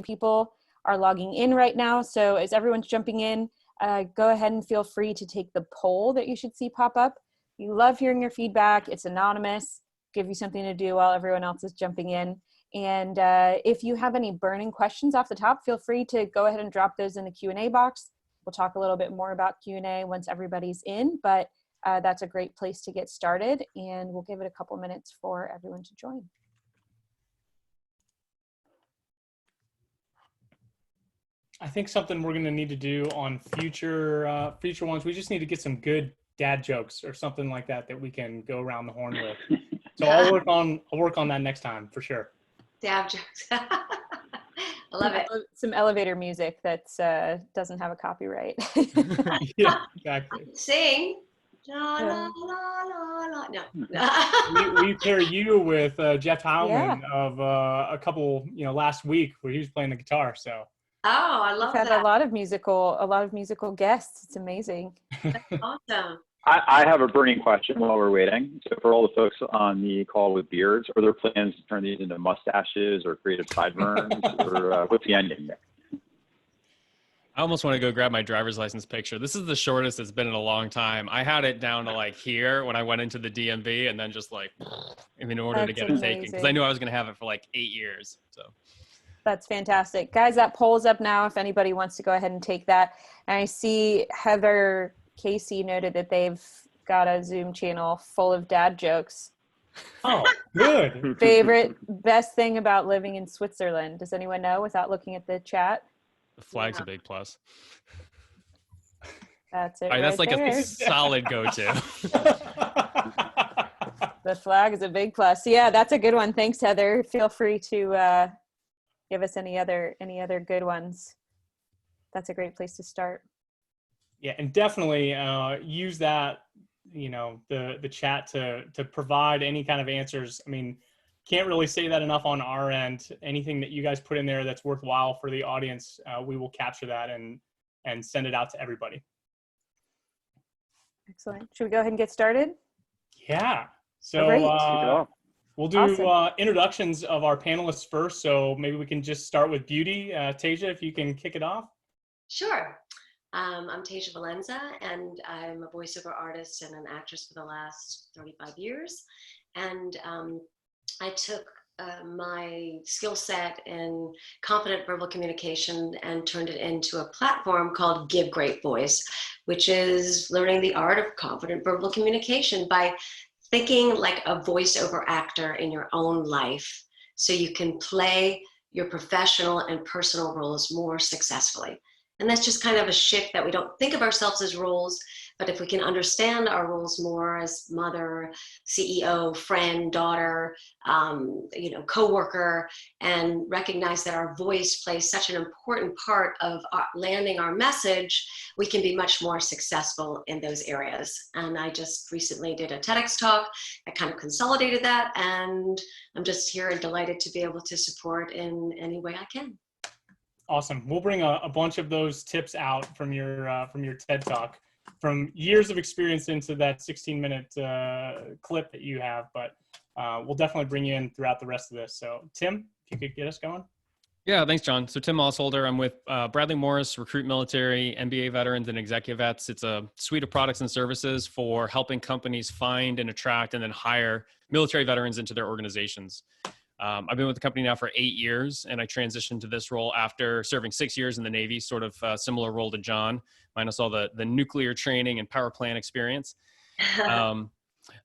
people are logging in right now. So as everyone's jumping in, go ahead and feel free to take the poll that you should see pop up. We love hearing your feedback. It's anonymous, give you something to do while everyone else is jumping in. And if you have any burning questions off the top, feel free to go ahead and drop those in the Q&A box. We'll talk a little bit more about Q&A once everybody's in, but that's a great place to get started, and we'll give it a couple minutes for everyone to join. I think something we're going to need to do on future ones, we just need to get some good dad jokes or something like that that we can go around the horn with. So I'll work on that next time for sure. Dad jokes. I love it. Some elevator music that doesn't have a copyright. Yeah, exactly. Sing. La, la, la, la, la. No. we pair you with Jeff Howman of a couple, last week where he was playing the guitar. So. Oh, I love that. We've had a lot of musical guests. It's amazing. That's awesome. I have a burning question while we're waiting. So for all the folks on the call with beards, are there plans to turn these into mustaches or creative sideburns, or what's the ending there? I almost want to go grab my driver's license picture. This is the shortest it's been in a long time. I had it down to like here when I went into the DMV, and then just like in order to get it taken, because I knew I was going to have it for like 8 years. So. That's fantastic. Guys, that poll's up now if anybody wants to go ahead and take that. And I see Heather Casey noted that they've got a Zoom channel full of dad jokes. Oh, good. Best thing about living in Switzerland. Does anyone know without looking at the chat? The flag's a big plus. That's it. All right, that's like there. a solid go-to. The flag is a big plus. Yeah, that's a good one. Thanks, Heather. Feel free to give us any other good ones. That's a great place to start. Yeah, and definitely use that, the chat to provide any kind of answers. I mean, can't really say that enough on our end. Anything that you guys put in there that's worthwhile for the audience, we will capture that and send it out to everybody. Excellent. Should we go ahead and get started? Yeah. So we'll do awesome. Introductions of our panelists first. So maybe we can just start with Beauty. Tasia, if you can kick it off. Sure. I'm Tasia Valenza, and I'm a voiceover artist and an actress for the last 35 years. And I took my skill set in confident verbal communication and turned it into a platform called Give Great Voice, which is learning the art of confident verbal communication by thinking like a voiceover actor in your own life so you can play your professional and personal roles more successfully. And that's just kind of a shift that we don't think of ourselves as roles, but if we can understand our roles more as mother, CEO, friend, daughter, coworker, and recognize that our voice plays such an important part of landing our message, we can be much more successful in those areas. And I just recently did a TEDx talk. I kind of consolidated that, and I'm just here and delighted to be able to support in any way I can. Awesome. We'll bring a bunch of those tips out from your TED Talk, from years of experience into that 16-minute clip that you have. But we'll definitely bring you in throughout the rest of this. So Tim, if you could get us going. Yeah, thanks, John. So Tim Mossholder, I'm with Bradley Morris, Recruit Military, MBA veterans, and executive vets. It's a suite of products and services for helping companies find and attract and then hire military veterans into their organizations. I've been with the company now for 8 years, and I transitioned to this role after serving 6 years in the Navy, sort of a similar role to John, minus all the nuclear training and power plant experience.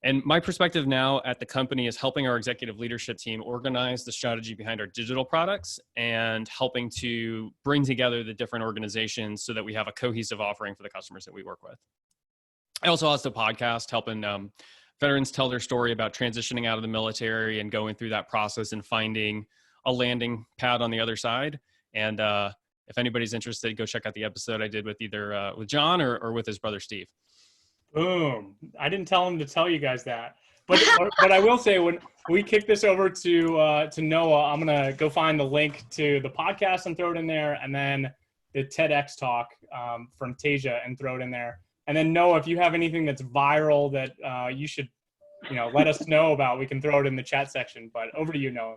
And my perspective now at the company is helping our executive leadership team organize the strategy behind our digital products and helping to bring together the different organizations so that we have a cohesive offering for the customers that we work with. I also host a podcast helping veterans tell their story about transitioning out of the military and going through that process and finding a landing pad on the other side. And if anybody's interested, go check out the episode I did with either with John or with his brother, Steve. Boom. I didn't tell him to tell you guys that. But I will say, when we kick this over to Noah, I'm going to go find the link to the podcast and throw it in there. And then the TEDx talk from Tasia and throw it in there. And then Noah, if you have anything that's viral that you should, let us know about, we can throw it in the chat section. But over to you, Noah.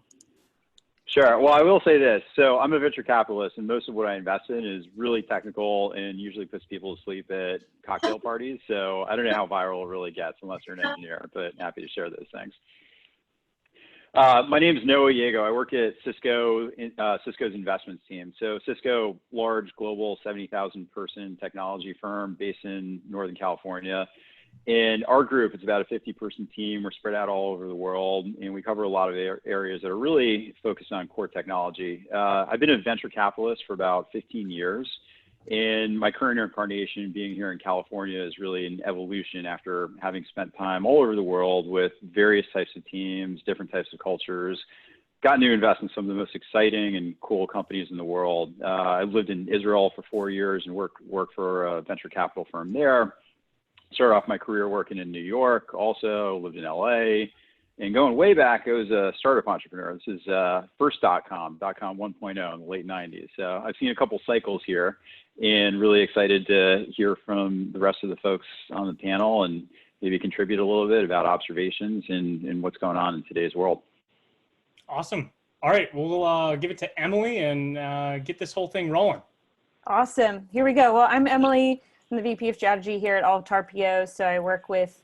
Sure. Well, I will say this. So I'm a venture capitalist, and most of what I invest in is really technical and usually puts people to sleep at cocktail parties. So I don't know how viral it really gets unless you're an engineer, but happy to share those things. My name is Noah Yago. I work at Cisco, Cisco's investments team. So Cisco, large global 70,000 person technology firm based in Northern California. In our group, it's about a 50-person team. We're spread out all over the world, and we cover a lot of areas that are really focused on core technology. I've been a venture capitalist for about 15 years, and my current incarnation being here in California is really an evolution after having spent time all over the world with various types of teams, different types of cultures, gotten to invest in some of the most exciting and cool companies in the world. I lived in Israel for 4 years and worked for a venture capital firm there. Started off my career working in New York, also lived in LA, and going way back, I was a startup entrepreneur. This is first .com 1.0 in the late 90s. So I've seen a couple cycles here and really excited to hear from the rest of the folks on the panel and maybe contribute a little bit about observations and what's going on in today's world. Awesome. All right, we'll give it to Emily and get this whole thing rolling. Awesome. Here we go. Well, I'm Emily. I'm the VP of Strategy here at RPO. So I work with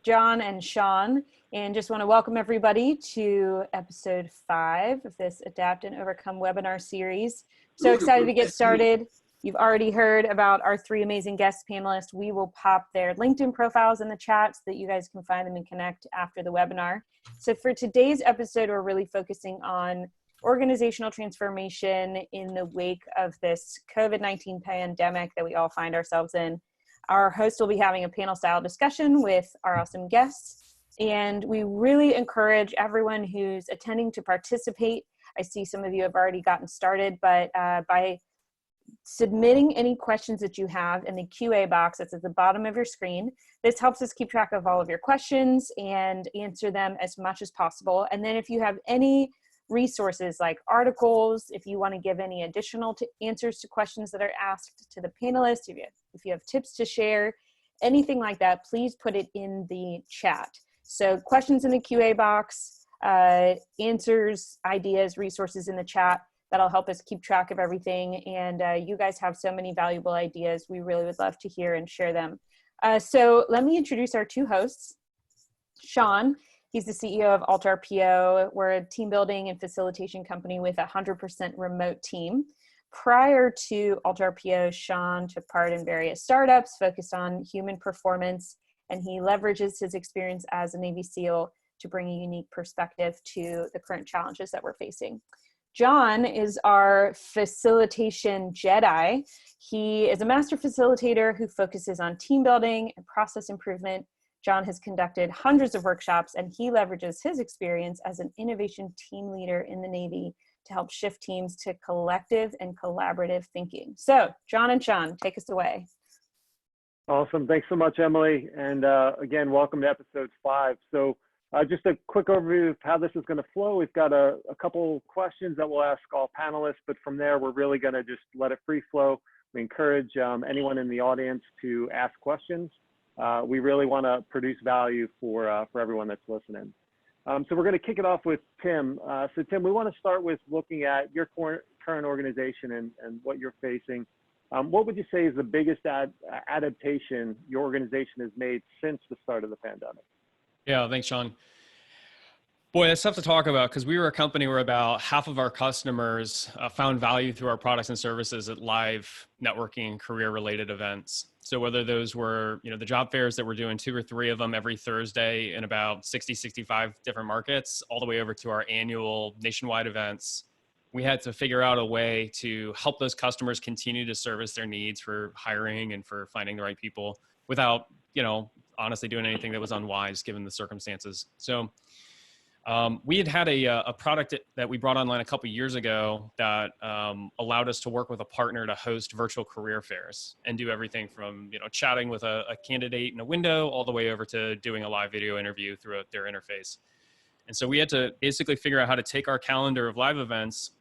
John and Sean, and just want to welcome everybody to episode 5 of this Adapt and Overcome webinar series. So excited to get started. You've already heard about our 3 amazing guest panelists. We will pop their LinkedIn profiles in the chat so that you guys can find them and connect after the webinar. So for today's episode, we're really focusing on organizational transformation in the wake of this COVID-19 pandemic that we all find ourselves in. Our host will be having a panel style discussion with our awesome guests, and we really encourage everyone who's attending to participate. I see some of you have already gotten started, but by submitting any questions that you have in the QA box that's at the bottom of your screen, this helps us keep track of all of your questions and answer them as much as possible. And then if you have any resources like articles, if you want to give any additional answers to questions that are asked to the panelists, if you have tips to share, anything like that, please put it in the chat. So questions in the QA box, answers, ideas, resources in the chat, that'll help us keep track of everything. And you guys have so many valuable ideas. We really would love to hear and share them. So let me introduce our 2 hosts. Sean, he's the CEO of RPO. We're a team building and facilitation company with a 100% remote team. Prior to RPO, Sean took part in various startups focused on human performance, and he leverages his experience as a Navy SEAL to bring a unique perspective to the current challenges that we're facing. John is our facilitation Jedi. He is a master facilitator who focuses on team building and process improvement. John has conducted hundreds of workshops, and he leverages his experience as an innovation team leader in the Navy to help shift teams to collective and collaborative thinking. So, John and Sean, take us away. Awesome. Thanks so much, Emily. And again, welcome to episode 5. So just a quick overview of how this is going to flow. We've got a couple questions that we'll ask all panelists, but from there, we're really going to just let it free flow. We encourage anyone in the audience to ask questions. We really want to produce value for everyone that's listening. So we're going to kick it off with Tim. So Tim, we want to start with looking at your current organization and what you're facing. What would you say is the biggest adaptation your organization has made since the start of the pandemic? Yeah, thanks, Sean. Boy, that's tough to talk about because we were a company where about half of our customers found value through our products and services at live networking, career-related events. So whether those were, the job fairs that we're doing 2 or 3 of them every Thursday in about 60, 65 different markets, all the way over to our annual nationwide events, we had to figure out a way to help those customers continue to service their needs for hiring and for finding the right people without, honestly doing anything that was unwise given the circumstances. So we had a product that we brought online a couple of years ago that allowed us to work with a partner to host virtual career fairs and do everything from chatting with a candidate in a window all the way over to doing a live video interview through their interface. And so we had to basically figure out how to take our calendar of live events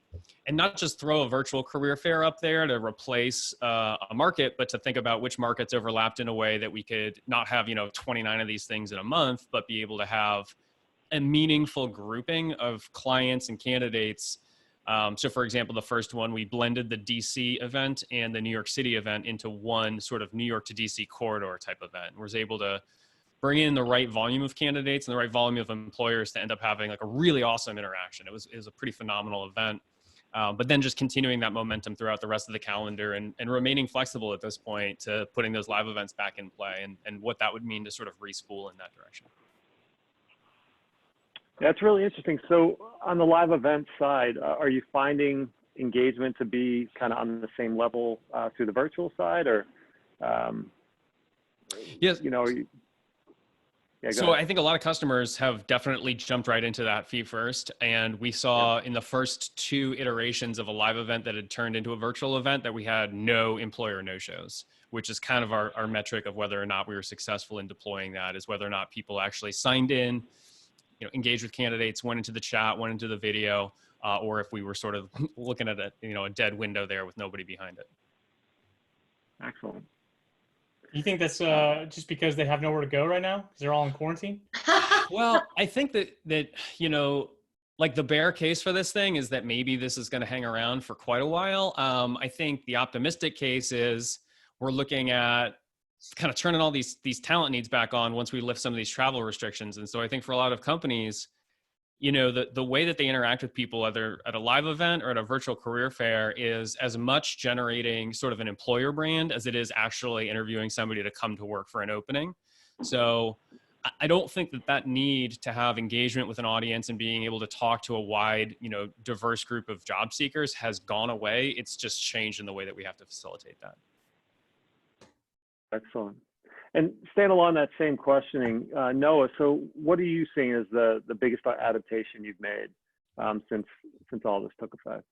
and not just throw a virtual career fair up there to replace a market, but to think about which markets overlapped in a way that we could not have 29 of these things in a month, but be able to have a meaningful grouping of clients and candidates. So for example, the first one, we blended the DC event and the New York City event into one sort of New York to DC corridor type event. We was able to bring in the right volume of candidates and the right volume of employers to end up having like a really awesome interaction. It was a pretty phenomenal event. But then just continuing that momentum throughout the rest of the calendar and remaining flexible at this point to putting those live events back in play and what that would mean to sort of respool in that direction. That's really interesting. So on the live event side, are you finding engagement to be kind of on the same level through the virtual side, or, yes. you know, yeah, so I think a lot of customers have definitely jumped right into that fee first. And we saw in the first 2 iterations of a live event that had turned into a virtual event that we had no employer no-shows, which is kind of our metric of whether or not we were successful in deploying that, is whether or not people actually signed in, you know, engaged with candidates, went into the chat, went into the video, or if we were sort of looking at a, you know, a dead window there with nobody behind it. Excellent. You think that's just because they have nowhere to go right now because they're all in quarantine? Well, I think that, you know, like the bear case for this thing is that maybe this is going to hang around for quite a while. I think the optimistic case is we're looking at kind of turning all these talent needs back on once we lift some of these travel restrictions. And so I think for a lot of companies, you know, the way that they interact with people, either at a live event or at a virtual career fair, is as much generating sort of an employer brand as it is actually interviewing somebody to come to work for an opening. So I don't think that need to have engagement with an audience and being able to talk to a wide, you know, diverse group of job seekers has gone away. It's just changed in the way that we have to facilitate that. Excellent. And staying along that same questioning, Noah, so what are you seeing as the biggest adaptation you've made since all this took effect?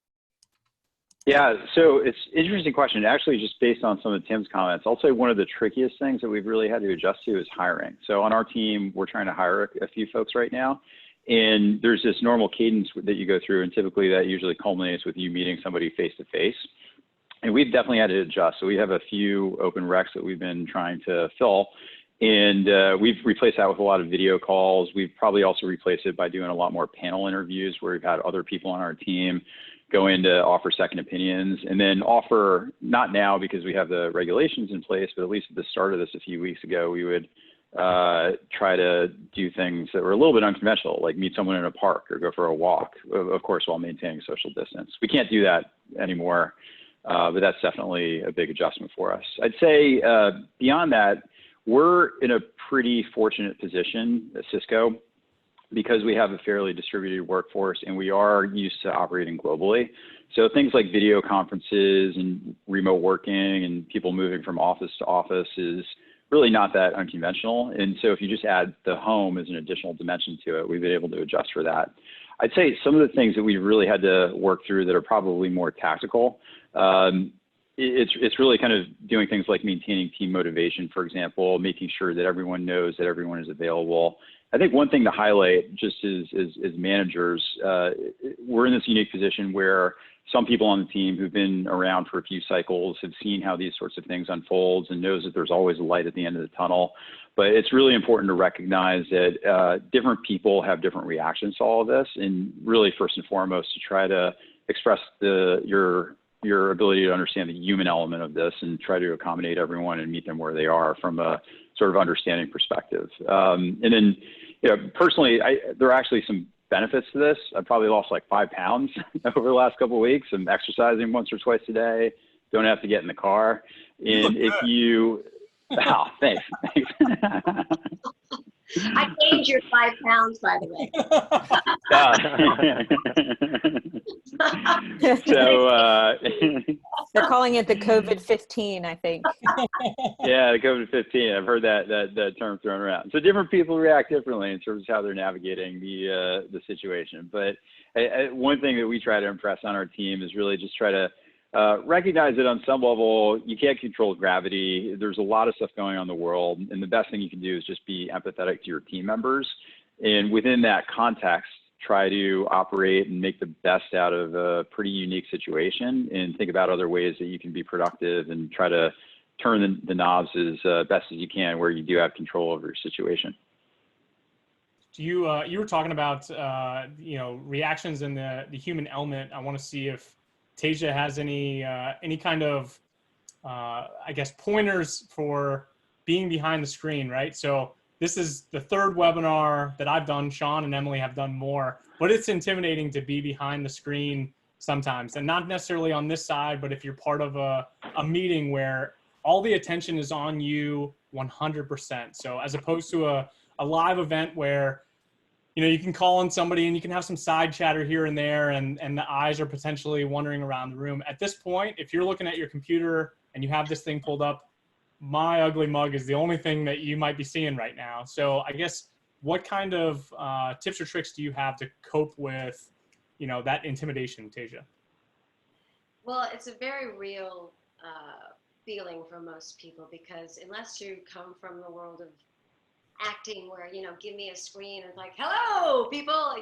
Yeah, so it's an interesting question. Actually, just based on some of Tim's comments, I'll say one of the trickiest things that we've really had to adjust to is hiring. So on our team, we're trying to hire a few folks right now. And there's this normal cadence that you go through, and typically that usually culminates with you meeting somebody face-to-face. And we've definitely had to adjust. So we have a few open recs that we've been trying to fill. And we've replaced that with a lot of video calls. We've probably also replaced it by doing a lot more panel interviews where we've had other people on our team go in to offer second opinions, and then offer, not now because we have the regulations in place, but at least at the start of this a few weeks ago, we would try to do things that were a little bit unconventional, like meet someone in a park or go for a walk, of course, while maintaining social distance. We can't do that anymore. But that's definitely a big adjustment for us. I'd say beyond that, we're in a pretty fortunate position at Cisco because we have a fairly distributed workforce and we are used to operating globally. So things like video conferences and remote working and people moving from office to office is really not that unconventional. And so if you just add the home as an additional dimension to it, we've been able to adjust for that. I'd say some of the things that we really had to work through that are probably more tactical, it's really kind of doing things like maintaining team motivation, for example, making sure that everyone knows that everyone is available. I think one thing to highlight just as managers, we're in this unique position where some people on the team who've been around for a few cycles have seen how these sorts of things unfold and knows that there's always a light at the end of the tunnel. But it's really important to recognize that different people have different reactions to all of this, and really first and foremost to try to express your ability to understand the human element of this and try to accommodate everyone and meet them where they are from a sort of understanding perspective. And then, you know, personally, there are actually some benefits to this. I probably lost like 5 pounds over the last couple of weeks. I'm exercising once or twice a day. Don't have to get in the car. And if you, oh, thanks. I gained your 5 pounds, by the way. So they're calling it the COVID-15, I think. Yeah, the COVID-15. I've heard that term thrown around. So different people react differently in terms of how they're navigating the situation. But one thing that we try to impress on our team is really just try to recognize that on some level, you can't control gravity. There's a lot of stuff going on in the world, and the best thing you can do is just be empathetic to your team members. And within that context, try to operate and make the best out of a pretty unique situation and think about other ways that you can be productive and try to turn the knobs as best as you can where you do have control over your situation. you were talking about reactions in the human element. I want to see if Tasia has any kind of I guess pointers for being behind the screen, right? So this is the third webinar that I've done. Sean and Emily have done more, but it's intimidating to be behind the screen sometimes, and not necessarily on this side, but if you're part of a meeting where all the attention is on you 100%. So as opposed to a live event where, you can call on somebody and you can have some side chatter here and there, and the eyes are potentially wandering around the room. At this point, if you're looking at your computer and you have this thing pulled up, my ugly mug is the only thing that you might be seeing right now. So I guess what kind of tips or tricks do you have to cope with, that intimidation, Tasia? Well, it's a very real feeling for most people, because unless you come from the world of acting where, give me a screen and like, hello, people,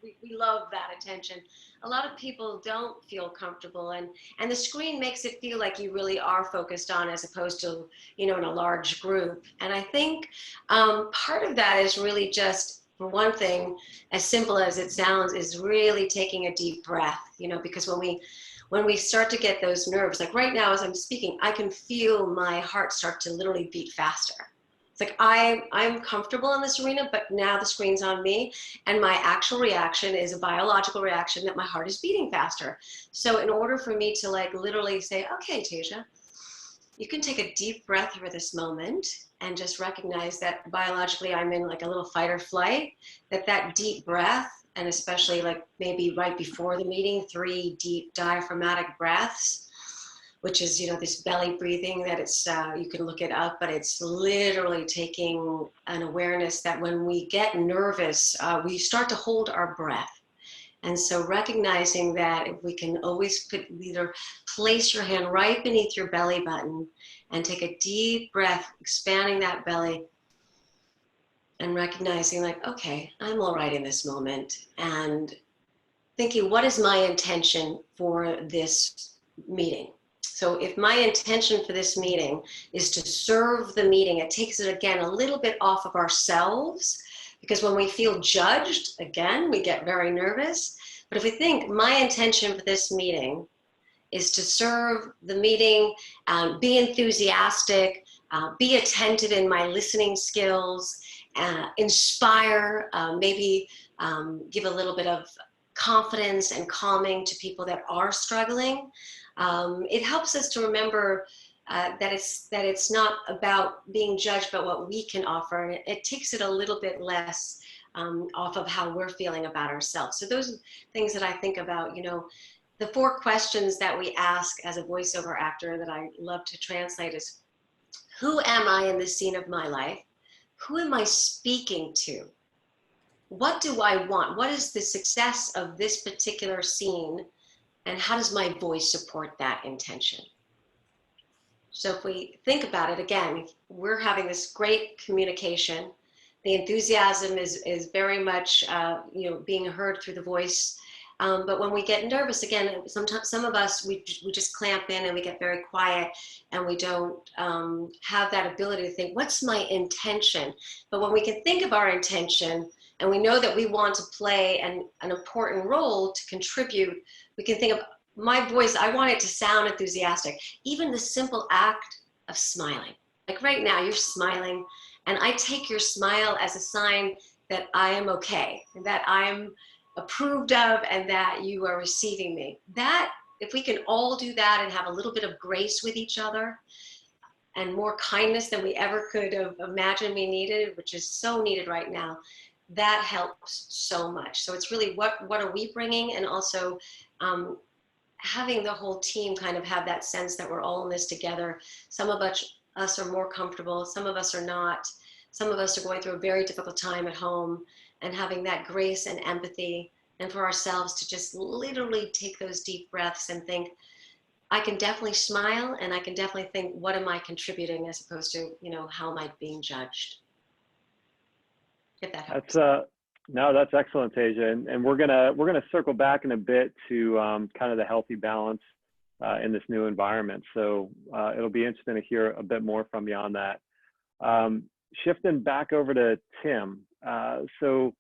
we love that attention. A lot of people don't feel comfortable, and the screen makes it feel like you really are focused on, as opposed to, in a large group. And I think part of that is really just, for one thing, as simple as it sounds, is really taking a deep breath, because when we start to get those nerves, like right now as I'm speaking, I can feel my heart start to literally beat faster. It's like I'm comfortable in this arena, but now the screen's on me, and my actual reaction is a biological reaction that my heart is beating faster. So in order for me to literally say, okay, Tasia, you can take a deep breath for this moment and just recognize that biologically I'm in a little fight or flight, that deep breath, and especially maybe right before the meeting, 3 deep diaphragmatic breaths, which is, this belly breathing that it's, you can look it up, but it's literally taking an awareness that when we get nervous, we start to hold our breath. And so recognizing that if we can always either place your hand right beneath your belly button and take a deep breath, expanding that belly, and recognizing okay, I'm all right in this moment, and thinking, what is my intention for this meeting? So if my intention for this meeting is to serve the meeting, it takes it again a little bit off of ourselves, because when we feel judged, again, we get very nervous. But if we think my intention for this meeting is to serve the meeting, be enthusiastic, be attentive in my listening skills, inspire, maybe give a little bit of confidence and calming to people that are struggling. It helps us to remember that it's not about being judged, but what we can offer. And it takes it a little bit less off of how we're feeling about ourselves. So those are things that I think about, the 4 questions that we ask as a voiceover actor that I love to translate is, who am I in the scene of my life? Who am I speaking to? What do I want? What is the success of this particular scene? And how does my voice support that intention? So if we think about it, again, we're having this great communication. The enthusiasm is very much, being heard through the voice. But when we get nervous, again, sometimes some of us, we just clamp in and we get very quiet, and we don't have that ability to think, what's my intention? But when we can think of our intention, and we know that we want to play an important role to contribute, we can think of my voice, I want it to sound enthusiastic. Even the simple act of smiling. Like right now, you're smiling, and I take your smile as a sign that I am okay, and that I'm approved of, and that you are receiving me. That, if we can all do that and have a little bit of grace with each other, and more kindness than we ever could have imagined we needed, which is so needed right now, that helps so much. So it's really what are we bringing, and also having the whole team kind of have that sense that we're all in this together. Some of us are more comfortable, some of us are not. Some of us are going through a very difficult time at home, and having that grace and empathy, and for ourselves to just literally take those deep breaths and think, I can definitely smile, and I can definitely think, what am I contributing, as opposed to, how am I being judged? If that helps. No, that's excellent, Tasia, and we're gonna circle back in a bit to kind of the healthy balance in this new environment. So it'll be interesting to hear a bit more from you on that. Shifting back over to Tim, So,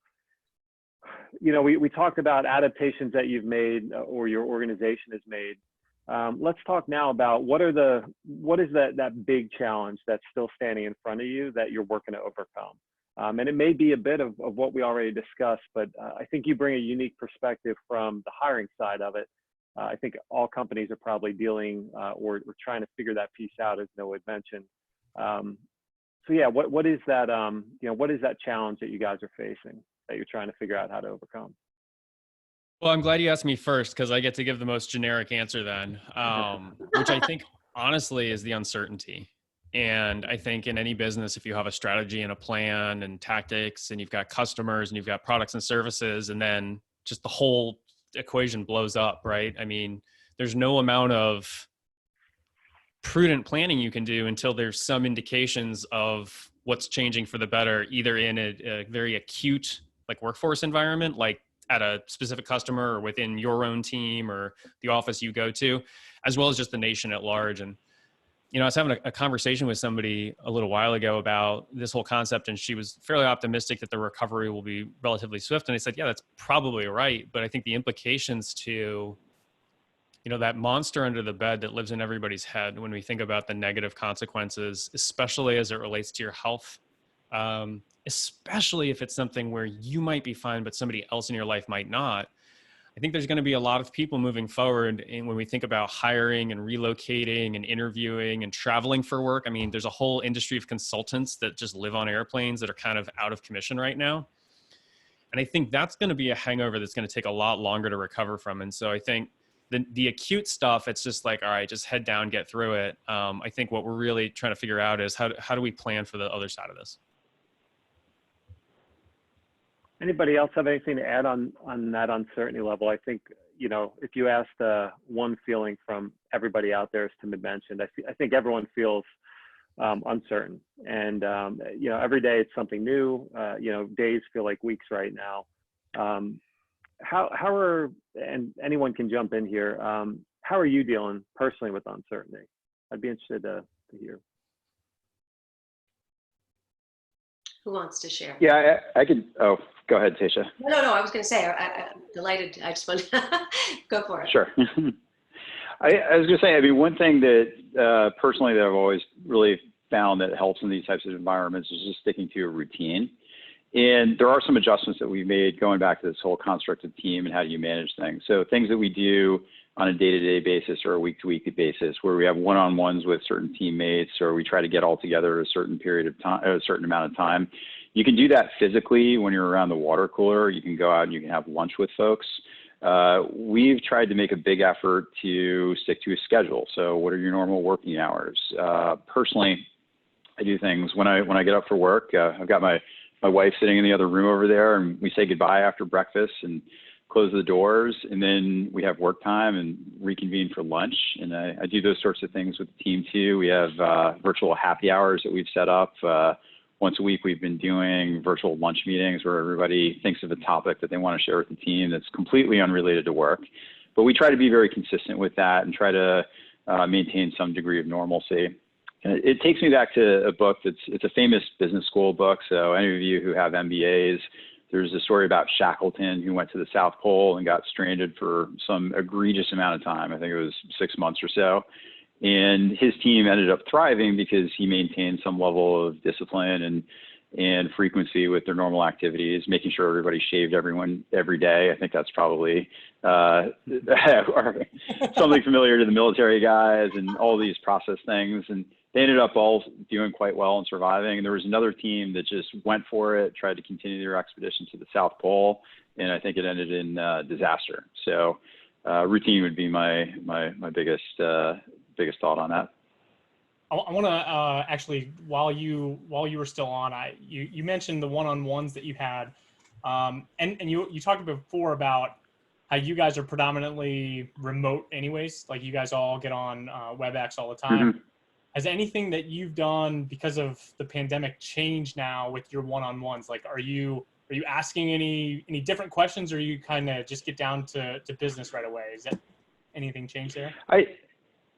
you know, we talked about adaptations that you've made or your organization has made. Let's talk now about what is that big challenge that's still standing in front of you that you're working to overcome. And it may be a bit of what we already discussed, but I think you bring a unique perspective from the hiring side of it. I think all companies are probably dealing or trying to figure that piece out, as Noah had mentioned. So yeah, what is that, you know, what is that challenge that you guys are facing that you're trying to figure out how to overcome? Well, I'm glad you asked me first because I get to give the most generic answer then, which I think honestly is the uncertainty. And I think in any business, if you have a strategy and a plan and tactics and you've got customers and you've got products and services, and then just the whole equation blows up, right? I mean, there's no amount of prudent planning you can do until there's some indications of what's changing for the better, either in a very acute like workforce environment, like at a specific customer or within your own team or the office you go to, as well as just the nation at large. And, you know, I was having a conversation with somebody a little while ago about this whole concept, and she was fairly optimistic that the recovery will be relatively swift. And I said, yeah, that's probably right. But I think the implications to, you know, that monster under the bed that lives in everybody's head when we think about the negative consequences, especially as it relates to your health, especially if it's something where you might be fine, but somebody else in your life might not. I think there's going to be a lot of people moving forward. And when we think about hiring and relocating and interviewing and traveling for work, I mean, there's a whole industry of consultants that just live on airplanes that are kind of out of commission right now. And I think that's going to be a hangover that's going to take a lot longer to recover from. And so I think the acute stuff, it's just like, all right, just head down, get through it. I think what we're really trying to figure out is how do we plan for the other side of this? Anybody else have anything to add on that uncertainty level? I think, you know, if you asked one feeling from everybody out there, as Tim had mentioned, I think everyone feels uncertain. And, you know, every day it's something new. You know, days feel like weeks right now. How are, and anyone can jump in here, how are you dealing personally with uncertainty? I'd be interested to hear. Who wants to share? Yeah, I could. Oh, go ahead, Tasia. No, I was going to say, I'm delighted. I just want to go for it. Sure. I was going to say, I mean, one thing that personally that I've always really found that helps in these types of environments is just sticking to a routine. And there are some adjustments that we've made going back to this whole construct of team and how do you manage things. So things that we do on a day-to-day basis or a week-to-week basis, where we have one-on-ones with certain teammates, or we try to get all together a certain period of time, a certain amount of time. You can do that physically when you're around the water cooler. You can go out and you can have lunch with folks. We've tried to make a big effort to stick to a schedule. So what are your normal working hours? Personally, I do things when I get up for work. I've got my wife sitting in the other room over there, and we say goodbye after breakfast and close the doors, and then we have work time and reconvene for lunch. And I do those sorts of things with the team too. We have virtual happy hours that we've set up. Once a week, we've been doing virtual lunch meetings where everybody thinks of a topic that they want to share with the team that's completely unrelated to work. But we try to be very consistent with that and try to maintain some degree of normalcy. And it takes me back to a book it's a famous business school book. So any of you who have MBAs, there's a story about Shackleton who went to the South Pole and got stranded for some egregious amount of time. I think it was 6 months or so. And his team ended up thriving because he maintained some level of discipline and frequency with their normal activities, making sure everybody shaved every day. I think that's probably something familiar to the military guys and all these process things. And they ended up all doing quite well and surviving. And there was another team that just went for it, tried to continue their expedition to the South Pole, and I think it ended in disaster. So routine would be my biggest thought on that. I want to actually, while you were still on, you mentioned the one-on-ones that you had, and you talked before about how you guys are predominantly remote anyways, like you guys all get on WebEx all the time. Mm-hmm. Has anything that you've done because of the pandemic changed now with your one-on-ones? Like, are you asking any different questions, or you kind of just get down to business right away? Is that anything changed there?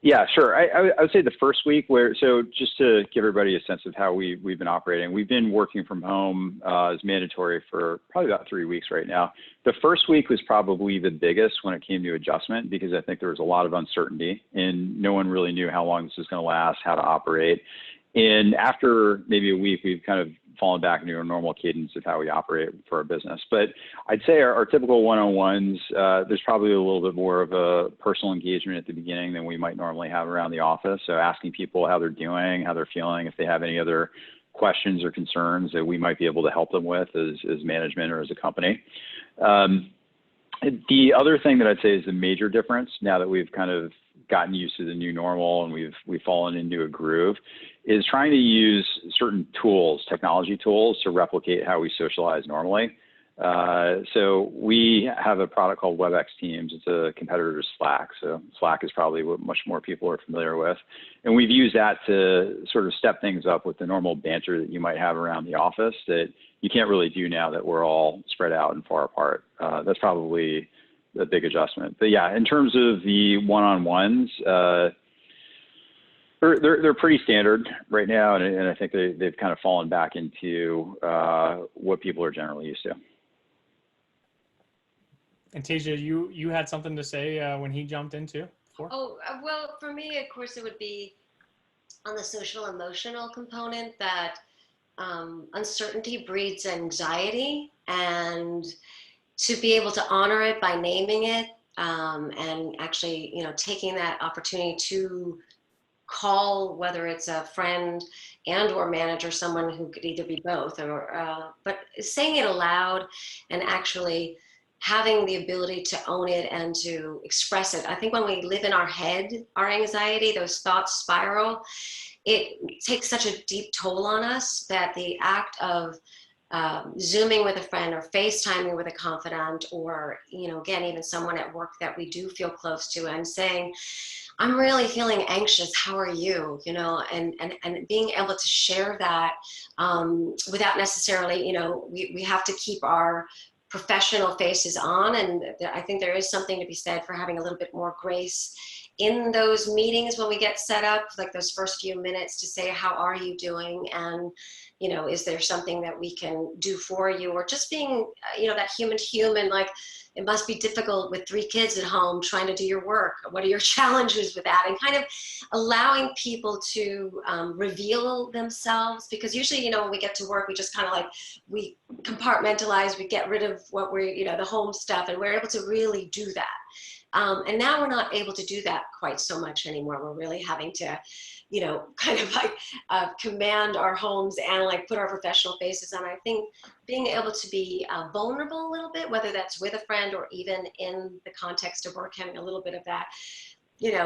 Yeah, sure. I would say the first week so just to give everybody a sense of how we've been operating, we've been working from home as mandatory for probably about 3 weeks right now. The first week was probably the biggest when it came to adjustment because I think there was a lot of uncertainty and no one really knew how long this was going to last, how to operate. And after maybe a week, we've kind of fallen back into a normal cadence of how we operate for our business. But I'd say our typical one-on-ones, there's probably a little bit more of a personal engagement at the beginning than we might normally have around the office. So asking people how they're doing, how they're feeling, if they have any other questions or concerns that we might be able to help them with as management or as a company. The other thing that I'd say is the major difference now that we've kind of gotten used to the new normal and we've fallen into a groove is trying to use certain tools, technology tools, to replicate how we socialize normally. So we have a product called WebEx Teams. It's a competitor to Slack. So Slack is probably what much more people are familiar with. And we've used that to sort of step things up with the normal banter that you might have around the office that you can't really do now that we're all spread out and far apart. That's probably a big adjustment. But yeah, in terms of the one-on-ones, they're pretty standard right now, and I think they've kind of fallen back into what people are generally used to. And Tasia, you had something to say when he jumped into before? Oh, well, for me, of course, it would be on the social emotional component that uncertainty breeds anxiety, and to be able to honor it by naming it and actually, taking that opportunity to call, whether it's a friend and or manager, someone who could either be both, or but saying it aloud and actually having the ability to own it and to express it. I think when we live in our head, our anxiety, those thoughts spiral, it takes such a deep toll on us that the act of Zooming with a friend or FaceTiming with a confidant, or, again, even someone at work that we do feel close to, and saying, I'm really feeling anxious, how are you? And being able to share that without necessarily, we have to keep our professional faces on. And I think there is something to be said for having a little bit more grace in those meetings when we get set up, like those first few minutes, to say, how are you doing? And, is there something that we can do for you? Or just being, that human to human, like, it must be difficult with 3 kids at home trying to do your work. What are your challenges with that? And kind of allowing people to reveal themselves, because usually, when we get to work, we just kind of we compartmentalize, we get rid of what we're, the home stuff, and we're able to really do that. And now we're not able to do that quite so much anymore. We're really having to, kind of command our homes and put our professional faces on. I think being able to be vulnerable a little bit, whether that's with a friend or even in the context of work, having a little bit of that,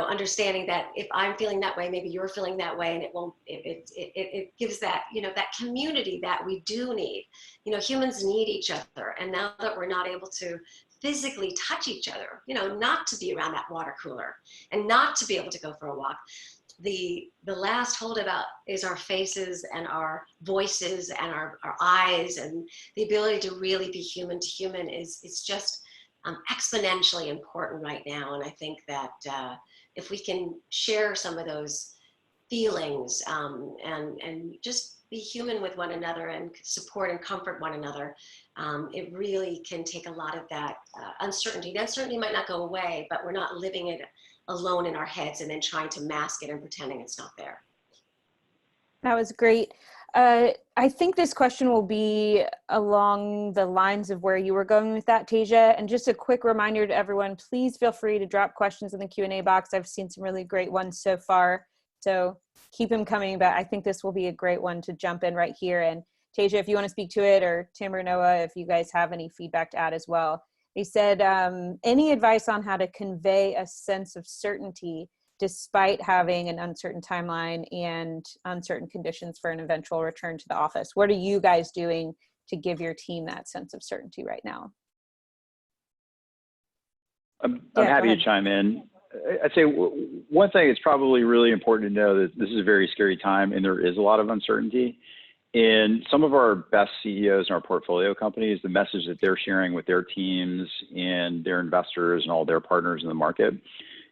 understanding that if I'm feeling that way, maybe you're feeling that way, and it gives that, that community that we do need. Humans need each other. And now that we're not able to physically touch each other, not to be around that water cooler and not to be able to go for a walk, the last holdout is our faces and our voices and our eyes, and the ability to really be human to human is just exponentially important right now. And I think that if we can share some of those feelings and just be human with one another and support and comfort one another, it really can take a lot of that uncertainty. The uncertainty might not go away, but we're not living it alone in our heads and then trying to mask it and pretending it's not there. That was great. I think this question will be along the lines of where you were going with that, Tasia. And just a quick reminder to everyone, please feel free to drop questions in the Q&A box. I've seen some really great ones so far, so keep them coming. But I think this will be a great one to jump in right here. And Tasia, if you want to speak to it, or Tim or Noah, if you guys have any feedback to add as well. They said, any advice on how to convey a sense of certainty despite having an uncertain timeline and uncertain conditions for an eventual return to the office? What are you guys doing to give your team that sense of certainty right now? I'm happy to chime in. I'd say one thing is probably really important to know that this is a very scary time and there is a lot of uncertainty. And some of our best CEOs in our portfolio companies, the message that they're sharing with their teams and their investors and all their partners in the market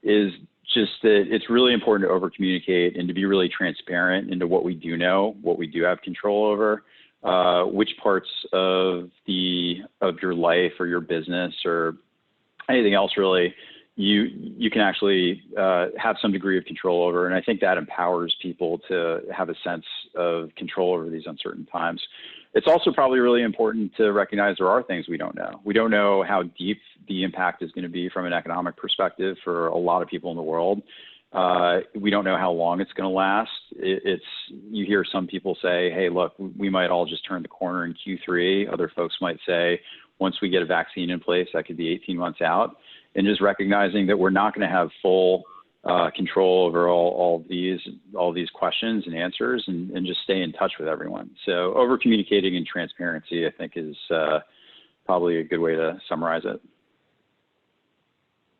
is just that it's really important to over communicate and to be really transparent into what we do know, what we do have control over, which parts of your life or your business or anything else really you can actually have some degree of control over. And I think that empowers people to have a sense of control over these uncertain times. It's also probably really important to recognize there are things we don't know. We don't know how deep the impact is going to be from an economic perspective for a lot of people in the world. We don't know how long it's going to last. You hear some people say, hey, look, we might all just turn the corner in Q3. Other folks might say, once we get a vaccine in place, that could be 18 months out. And just recognizing that we're not going to have full control over all these questions and answers, and just stay in touch with everyone. So over communicating and transparency, I think, is probably a good way to summarize it.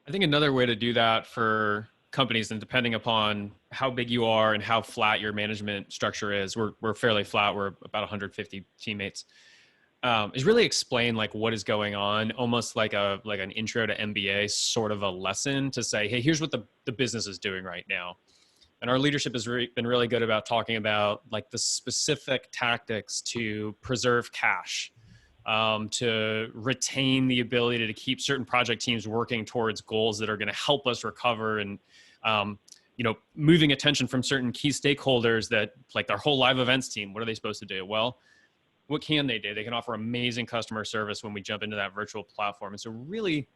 I think another way to do that for companies, and depending upon how big you are and how flat your management structure is, we're fairly flat. We're about 150 teammates. Is really explain like what is going on, almost like an intro to MBA sort of a lesson to say, hey, here's what the business is doing right now. And our leadership has been really good about talking about like the specific tactics to preserve cash, to retain the ability to keep certain project teams working towards goals that are going to help us recover, and moving attention from certain key stakeholders that, like our whole live events team, what are they supposed to do? Well, what can they do? They can offer amazing customer service when we jump into that virtual platform. And so really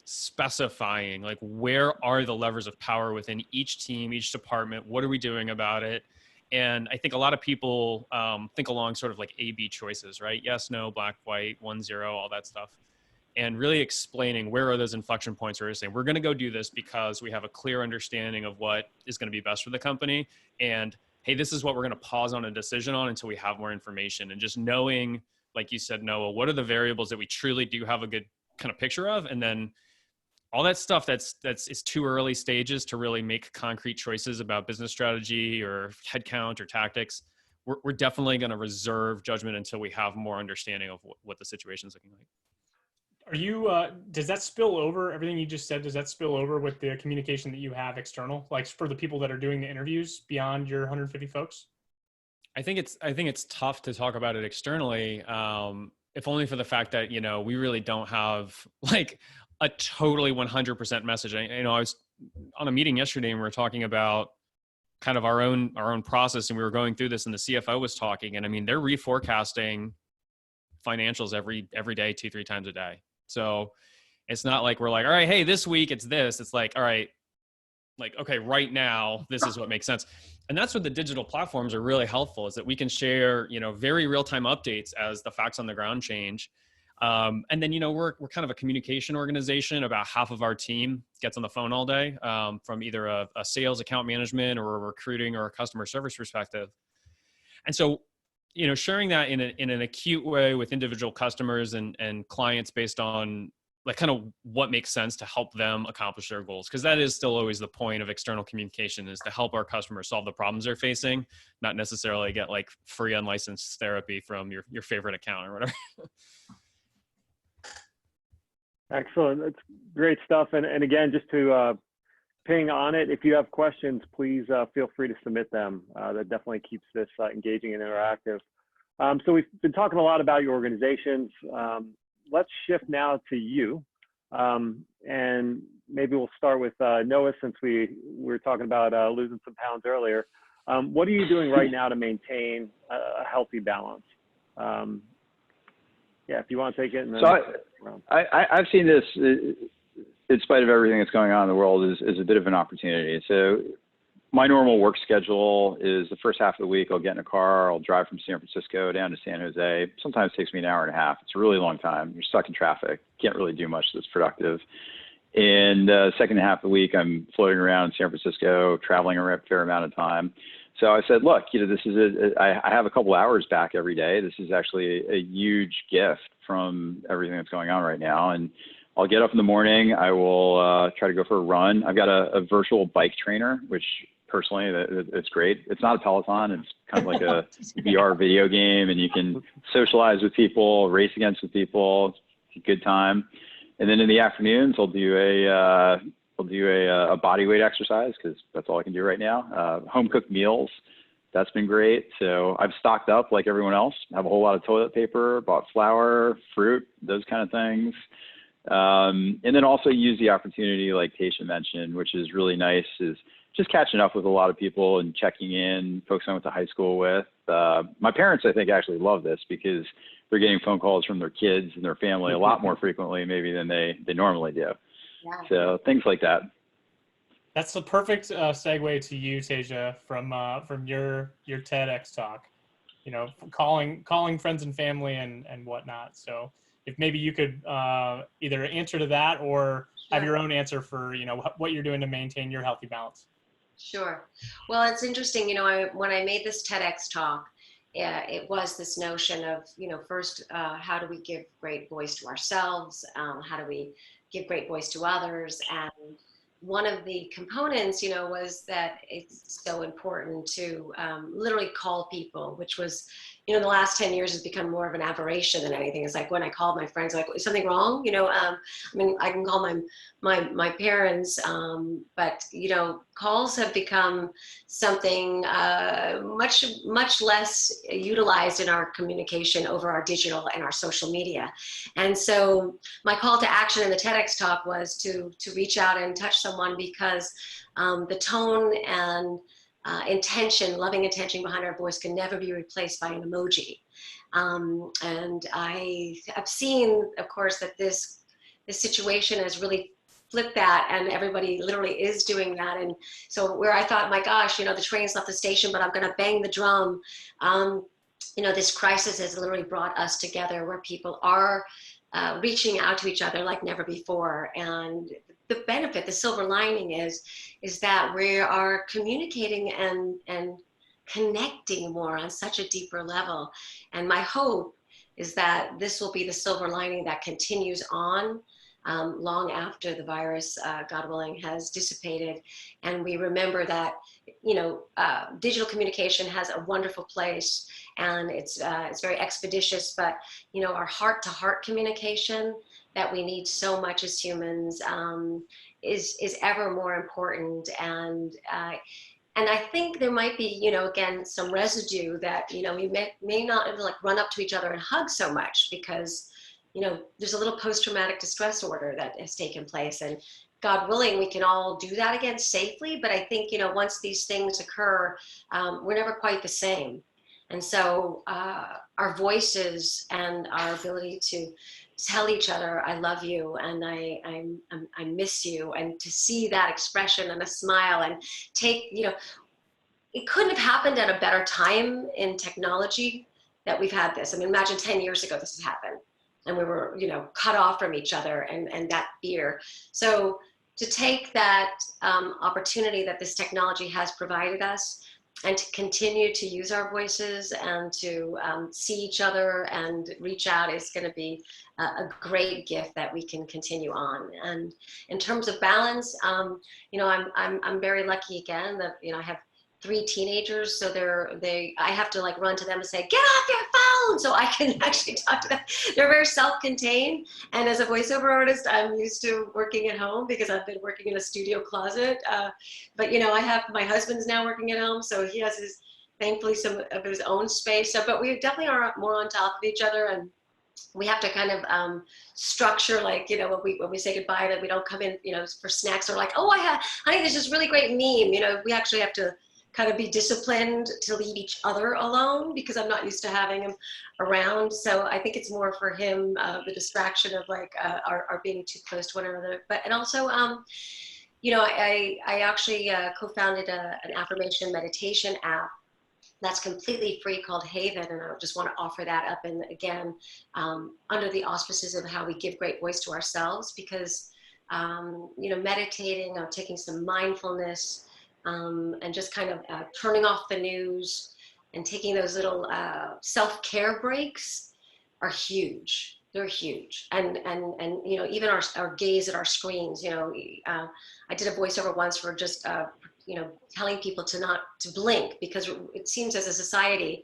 specifying like where are the levers of power within each team, each department, what are we doing about it? And I think a lot of people think along sort of like A/B choices, right? Yes, no, black, white, 1, 0, all that stuff. And really explaining where are those inflection points where you're saying, we're going to go do this because we have a clear understanding of what is going to be best for the company. And hey, this is what we're going to pause on a decision on until we have more information. And just knowing, like you said, Noah, what are the variables that we truly do have a good kind of picture of? And then all that stuff that's too early stages to really make concrete choices about business strategy or headcount or tactics. We're definitely going to reserve judgment until we have more understanding of what the situation is looking like. Are you, does that spill over, everything you just said, does that spill over with the communication that you have external, like for the people that are doing the interviews beyond your 150 folks? I think it's tough to talk about it externally, if only for the fact that, we really don't have like a totally 100% message. I was on a meeting yesterday and we were talking about kind of our own process, and we were going through this, and the CFO was talking, and I mean, they're reforecasting financials every day, 2-3 times a day. So it's not like we're like, all right, hey, this week it's this. It's like, all right, like, okay, right now, this is what makes sense. And that's what the digital platforms are really helpful, is that we can share, very real-time updates as the facts on the ground change. And then, we're kind of a communication organization. About half of our team gets on the phone all day, from either a sales account management or a recruiting or a customer service perspective. And so, sharing that in an acute way with individual customers and clients based on like kind of what makes sense to help them accomplish their goals. Because that is still always the point of external communication, is to help our customers solve the problems they're facing, not necessarily get like free unlicensed therapy from your favorite account or whatever. Excellent. That's great stuff. And again, just to ping on it, if you have questions, please feel free to submit them. That definitely keeps this engaging and interactive. So we've been talking a lot about your organizations. Let's shift now to you. And maybe we'll start with Noah, since we were talking about losing some pounds earlier. What are you doing right now to maintain a healthy balance? Yeah, if you want to take it. And then so I've seen this, in spite of everything that's going on in the world, is a bit of an opportunity. So my normal work schedule is the first half of the week, I'll get in a car, I'll drive from San Francisco down to San Jose. Sometimes it takes me an hour and a half. It's a really long time. You're stuck in traffic. Can't really do much that's productive. And second half of the week, I'm floating around in San Francisco, traveling a fair amount of time. So I said, look, this is I have a couple hours back every day. This is actually a huge gift from everything that's going on right now. And I'll get up in the morning. I will try to go for a run. I've got a virtual bike trainer, which personally, it's great. It's not a Peloton. It's kind of like a VR video game, and you can socialize with people, race against with people. It's a good time. And then in the afternoons, I'll do I'll do a body weight exercise because that's all I can do right now. Home cooked meals, that's been great. So I've stocked up like everyone else. I have a whole lot of toilet paper, bought flour, fruit, those kind of things. And then also use the opportunity, like Tasia mentioned, which is really nice, is just catching up with a lot of people and checking in, folks I went to high school with. My parents, I think, actually love this because they're getting phone calls from their kids and their family a lot more frequently maybe than they normally do. Yeah. So things like that. That's the perfect segue to you, Tasia, from your TEDx talk. You know, calling friends and family and whatnot. So if maybe you could either answer to that or have your own answer for, you know, what you're doing to maintain your healthy balance. Sure. Well, it's interesting, you know, when I made this TEDx talk, it was this notion of, you know, first, how do we give great voice to ourselves? How do we give great voice to others? And one of the components, you know, was that it's so important to literally call people, which was, you know, in the last 10 years has become more of an aberration than anything. It's like when I called my friends, like, is something wrong? You know, I mean, I can call my parents, but, you know, calls have become something much less utilized in our communication over our digital and our social media. And so my call to action in the TEDx talk was to reach out and touch someone, because the tone and intention, loving intention behind our voice can never be replaced by an emoji. And I've seen, of course, that this situation has really flipped that, and everybody literally is doing that. And so where I thought, my gosh, you know, the train's left the station, but I'm going to bang the drum. You know, this crisis has literally brought us together, where people are reaching out to each other like never before. And the benefit, the silver lining is that we are communicating and connecting more on such a deeper level. And my hope is that this will be the silver lining that continues on long after the virus, God willing, has dissipated. And we remember that, you know, digital communication has a wonderful place, and it's very expeditious, but, you know, our heart-to-heart communication that we need so much as humans is ever more important. And I think there might be, you know, again, some residue that, you know, we may not like run up to each other and hug so much, because, you know, there's a little post-traumatic distress disorder that has taken place, and God willing, we can all do that again safely. But I think, you know, once these things occur, we're never quite the same. And so our voices and our ability to tell each other, I love you, and I miss you, and to see that expression and a smile, and take, you know, it couldn't have happened at a better time in technology that we've had this. I mean, imagine 10 years ago this has happened, and we were, you know, cut off from each other, and that fear. So to take that opportunity that this technology has provided us, and to continue to use our voices and to see each other and reach out, is going to be a great gift that we can continue on. And in terms of balance, you know, I'm very lucky again that, you know, I have 3 teenagers, so I have to like run to them and say, get off your phone, so I can actually talk to them. They're very self-contained, and as a voiceover artist, I'm used to working at home because I've been working in a studio closet. But, you know, I have, my husband's now working at home, so he has thankfully some of his own space. So, but we definitely are more on top of each other, and we have to kind of structure, like, you know, when we say goodbye, that we don't come in, you know, for snacks, or like, oh, honey, there's this really great meme. You know, we actually have to kind of be disciplined to leave each other alone, because I'm not used to having him around. So I think it's more for him, the distraction of like our being too close to one another. But, and also, you know, I actually co-founded an affirmation meditation app that's completely free called Haven, and I just want to offer that up. And again, under the auspices of how we give great voice to ourselves, because, you know, meditating, taking some mindfulness, and just kind of turning off the news and taking those little self-care breaks are huge. They're huge. And you know, even our gaze at our screens, you know, I did a voiceover once for just, you know, telling people to blink, because it seems as a society,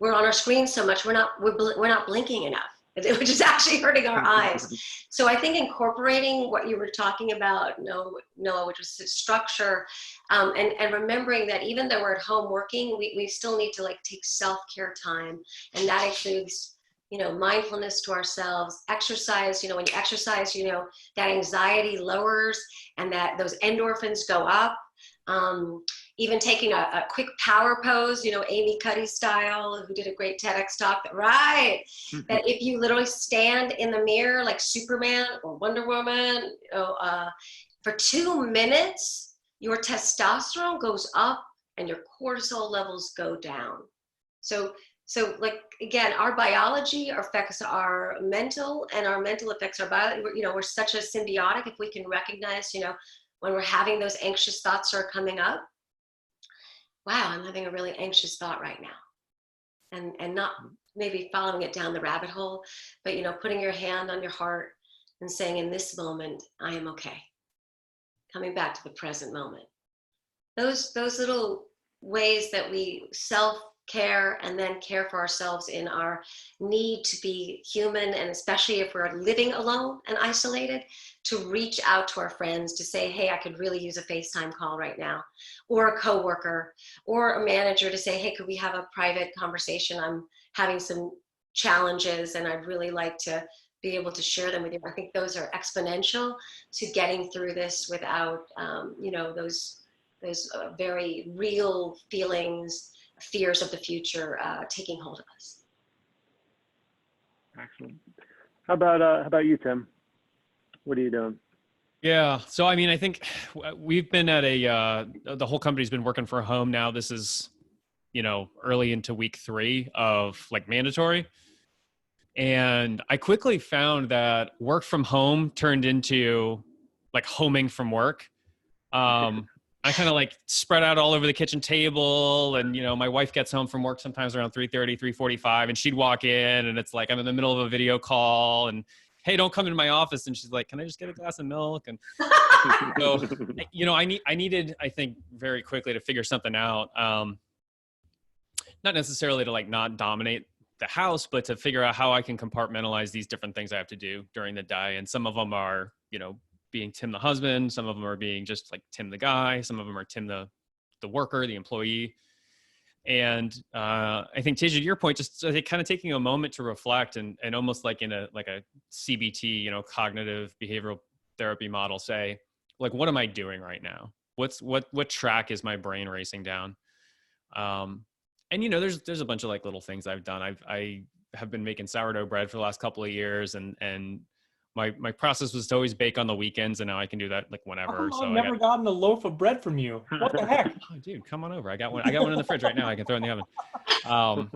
we're on our screens so much, we're not blinking enough. which is actually hurting our eyes. So I think incorporating what you were talking about, Noah, which was structure, and remembering that even though we're at home working, we still need to like take self-care time. And that includes, mindfulness to ourselves, exercise. When you exercise, that anxiety lowers and that those endorphins go up. Even taking a quick power pose, Amy Cuddy style, who did a great TEDx talk, right? That if you literally stand in the mirror like Superman or Wonder Woman, for 2 minutes, your testosterone goes up and your cortisol levels go down. So like, again, our biology affects our mental, and our mental affects our biology. We're such a symbiotic. If we can recognize, when we're having those anxious thoughts are coming up, wow, I'm having a really anxious thought right now. And not maybe following it down the rabbit hole, but, putting your hand on your heart and saying, in this moment, I am okay. Coming back to the present moment. Those little ways that we self-care and then care for ourselves in our need to be human, and especially if we're living alone and isolated, to reach out to our friends to say, hey, I could really use a FaceTime call right now, or a coworker or a manager to say, hey, could we have a private conversation? I'm having some challenges and I'd really like to be able to share them with you. I think those are exponential to getting through this without, those very real feelings, fears of the future taking hold of us. Excellent. How about you, Tim? What are you doing? Yeah. So, I think we've been at the whole company's been working from home now. This is, early into week 3 of like mandatory. And I quickly found that work from home turned into like homing from work. I kind of like spread out all over the kitchen table, and, my wife gets home from work sometimes around 3:30, 3:45, and she'd walk in and it's like, I'm in the middle of a video call and, hey, don't come into my office. And she's like, can I just get a glass of milk? And so, I needed, I think, very quickly to figure something out. Not necessarily to like not dominate the house, but to figure out how I can compartmentalize these different things I have to do during the day. And some of them are, being Tim the husband. Some of them are being just like Tim the guy. Some of them are Tim the worker, the employee. And I think, Tasia, to your point, just kind of taking a moment to reflect and almost like in a CBT, cognitive behavioral therapy model, say, like, what am I doing right now? What track is my brain racing down? And there's a bunch of like little things I've done. I have been making sourdough bread for the last couple of years, and my process was to always bake on the weekends, and now I can do that like whenever. I've never gotten a loaf of bread from you. What the heck? Oh, dude, come on over. I got one in the fridge right now. I can throw it in the oven.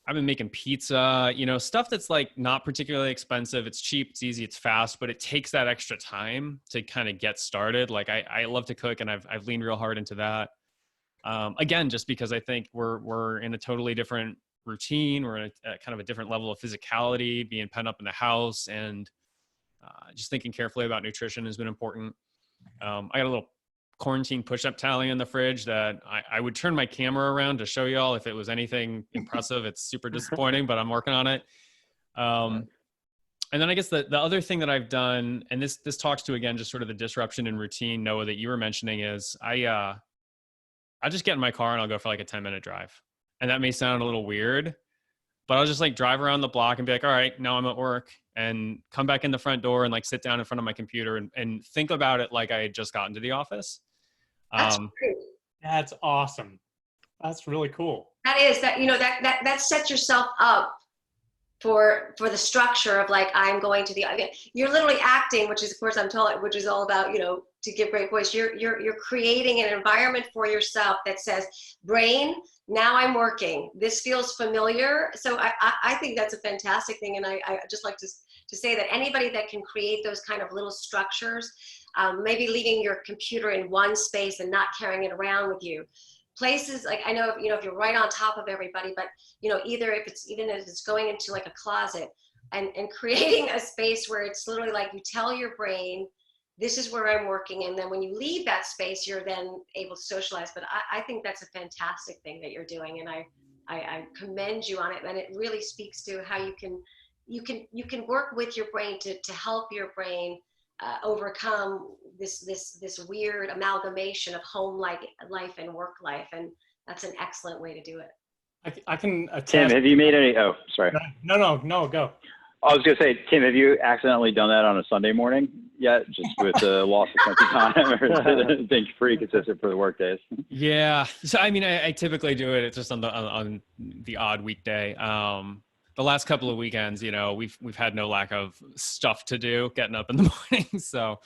I've been making pizza, stuff that's like not particularly expensive. It's cheap, it's easy, it's fast, but it takes that extra time to kind of get started. Like I love to cook, and I've leaned real hard into that. Again, just because I think we're in a totally different routine. We're in a kind of a different level of physicality, being pent up in the house, and just thinking carefully about nutrition has been important. I got a little quarantine push-up tally in the fridge that I would turn my camera around to show y'all if it was anything impressive. It's super disappointing, but I'm working on it. And then I guess the other thing that I've done, and this talks to, again, just sort of the disruption in routine, Noah, that you were mentioning, is I just get in my car and I'll go for like a 10-minute drive. And that may sound a little weird, but I'll just like drive around the block and be like, all right, now I'm at work, and come back in the front door and like sit down in front of my computer and think about it like I had just gotten to the office. That's great. That's awesome. That's really cool. That is that sets yourself up for the structure of like, I'm going to you're literally acting, which is, of course, I'm told, which is all about, to give great voice. You're creating an environment for yourself that says, brain, now I'm working. This feels familiar. So I think that's a fantastic thing. And I just like to say that anybody that can create those kind of little structures, maybe leaving your computer in one space and not carrying it around with you. Places like, I know, if you're right on top of everybody, but, either if it's going into like a closet and creating a space where it's literally like you tell your brain, this is where I'm working. And then when you leave that space, you're then able to socialize. But I think that's a fantastic thing that you're doing. And I commend you on it. And it really speaks to how you can you can work with your brain to help your brain overcome this weird amalgamation of home life and work life, and that's an excellent way to do it. I can attest. Tim, have you made any? Oh, sorry. No, go. I was gonna say, Tim, have you accidentally done that on a Sunday morning yet, just with the loss of sense of time, or is it being pretty consistent for the work days? Yeah. So I mean, I typically do it. It's just on the odd weekday. The last couple of weekends, you know, we've had no lack of stuff to do getting up in the morning. So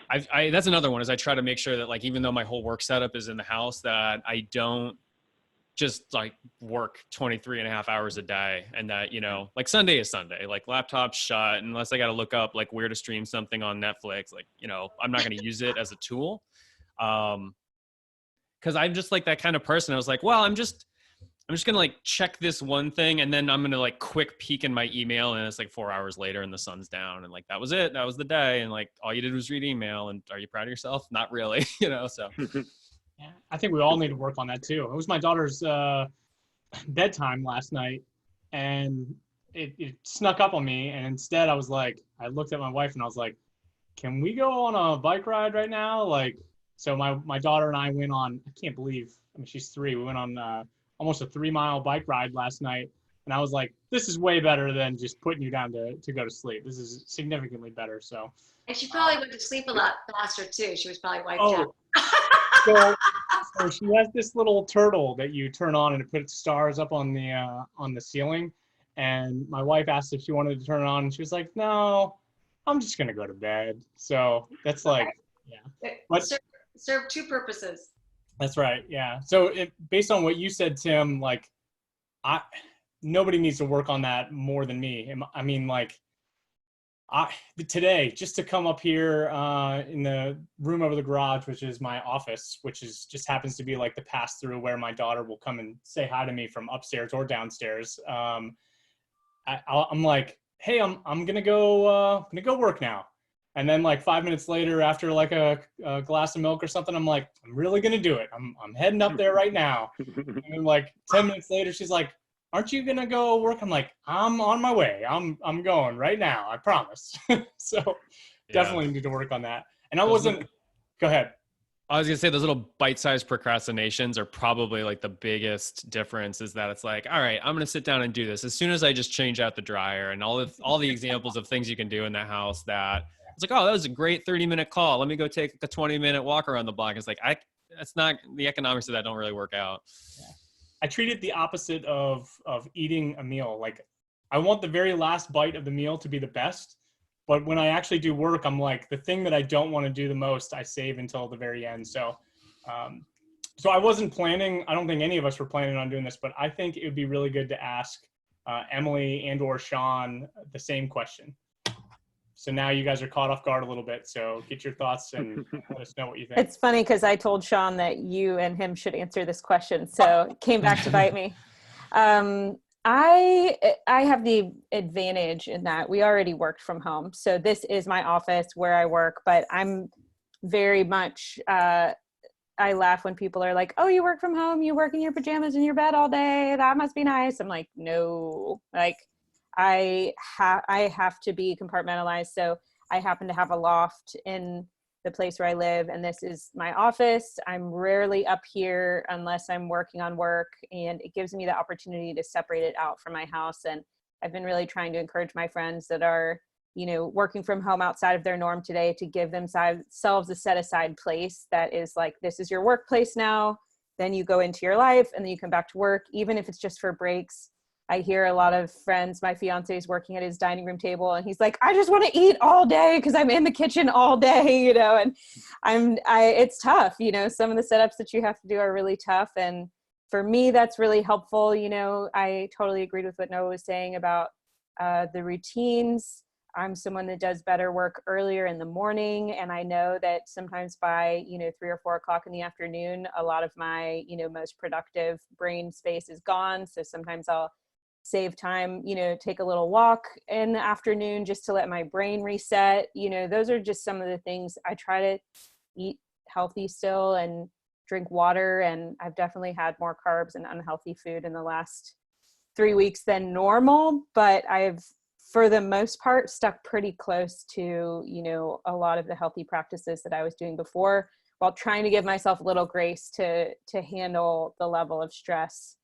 that's another one, is I try to make sure that, like, even though my whole work setup is in the house, that I don't just like work 23 and a half hours a day, and that, you know, like Sunday is Sunday, like laptop shut, unless I got to look up like where to stream something on Netflix. Like, you know, I'm not going to use it as a tool. Cause I'm just like that kind of person. I was like, well, I'm just going to like check this one thing, and then I'm going to like quick peek in my email, and it's like 4 hours later and the sun's down, and like, that was it. That was the day. And like, all you did was read email, and are you proud of yourself? Not really, you know? So Yeah, I think we all need to work on that too. It was my daughter's bedtime last night, and it snuck up on me. And instead, I looked at my wife and I was like, "Can we go on a bike ride right now?" Like, so my daughter and I went on. I can't believe. I mean, she's 3. We went on almost a 3-mile bike ride last night, and I was like, "This is way better than just putting you down to go to sleep. This is significantly better." So. And she probably went to sleep a lot faster too. She was probably wiped out. So she has this little turtle that you turn on, and it puts stars up on the ceiling. And my wife asked if she wanted to turn it on, and she was like, "No, I'm just gonna go to bed." So that's like, yeah. But serve 2 purposes. That's right. Yeah. So based on what you said, Tim, like, nobody needs to work on that more than me. I mean, like, today, just to come up here in the room over the garage, which is my office, which is just happens to be like the pass through where my daughter will come and say hi to me from upstairs or downstairs. I'm like, "Hey, I'm gonna go work now." And then like 5 minutes later, after like a glass of milk or something, I'm like, "I'm really gonna do it. I'm heading up there right now." And then like 10 minutes later, she's like, "Aren't you gonna go work?" I'm like, "I'm on my way. I'm going right now. I promise." So definitely need to work on that. And go ahead. I was gonna say, those little bite-sized procrastinations are probably like the biggest difference, is that it's like, all right, I'm gonna sit down and do this. As soon as I just change out the dryer and all the examples of things you can do in the house, that it's like, oh, that was a great 30-minute call. Let me go take a 20-minute walk around the block. It's like, that's not, the economics of that don't really work out. Yeah. I treat it the opposite of eating a meal. Like, I want the very last bite of the meal to be the best, but when I actually do work, I'm like, the thing that I don't want to do the most, I save until the very end. So, so I wasn't planning. I don't think any of us were planning on doing this, but I think it would be really good to ask Emily and/or Sean the same question. So now you guys are caught off guard a little bit. So get your thoughts and let us know what you think. It's funny because I told Sean that you and him should answer this question. So it came back to bite me. I have the advantage in that we already worked from home. So this is my office where I work, but I'm very much, I laugh when people are like, "Oh, you work from home, you work in your pajamas in your bed all day. That must be nice." I'm like, no, like, I have to be compartmentalized. So I happen to have a loft in the place where I live, and this is my office. I'm rarely up here unless I'm working on work, and it gives me the opportunity to separate it out from my house. And I've been really trying to encourage my friends that are, you know, working from home outside of their norm today to give themselves a set aside place that is like, this is your workplace now. Then you go into your life, and then you come back to work, even if it's just for breaks. I hear a lot of friends, my fiance is working at his dining room table, and he's like, "I just want to eat all day because I'm in the kitchen all day," you know, and it's tough. You know, some of the setups that you have to do are really tough. And for me, that's really helpful. You know, I totally agreed with what Noah was saying about the routines. I'm someone that does better work earlier in the morning. And I know that sometimes by, 3 or 4 o'clock in the afternoon, a lot of my, most productive brain space is gone. So sometimes I'll save time, take a little walk in the afternoon just to let my brain reset. Those are just some of the things. I try to eat healthy still and drink water. And I've definitely had more carbs and unhealthy food in the last 3 weeks than normal, but I've for the most part, stuck pretty close to, you know, a lot of the healthy practices that I was doing before, while trying to give myself a little grace to handle the level of stress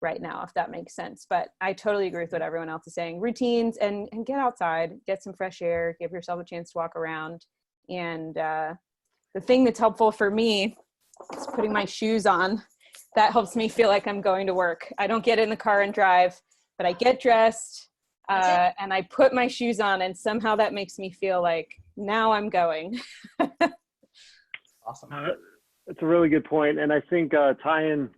right now, if that makes sense. But I totally agree with what everyone else is saying. Routines and get outside, get some fresh air, give yourself a chance to walk around. And the thing that's helpful for me is putting my shoes on. That helps me feel like I'm going to work. I don't get in the car and drive, but I get dressed and I put my shoes on, and somehow that makes me feel like now I'm going. Awesome. That's a really good point. And I think tying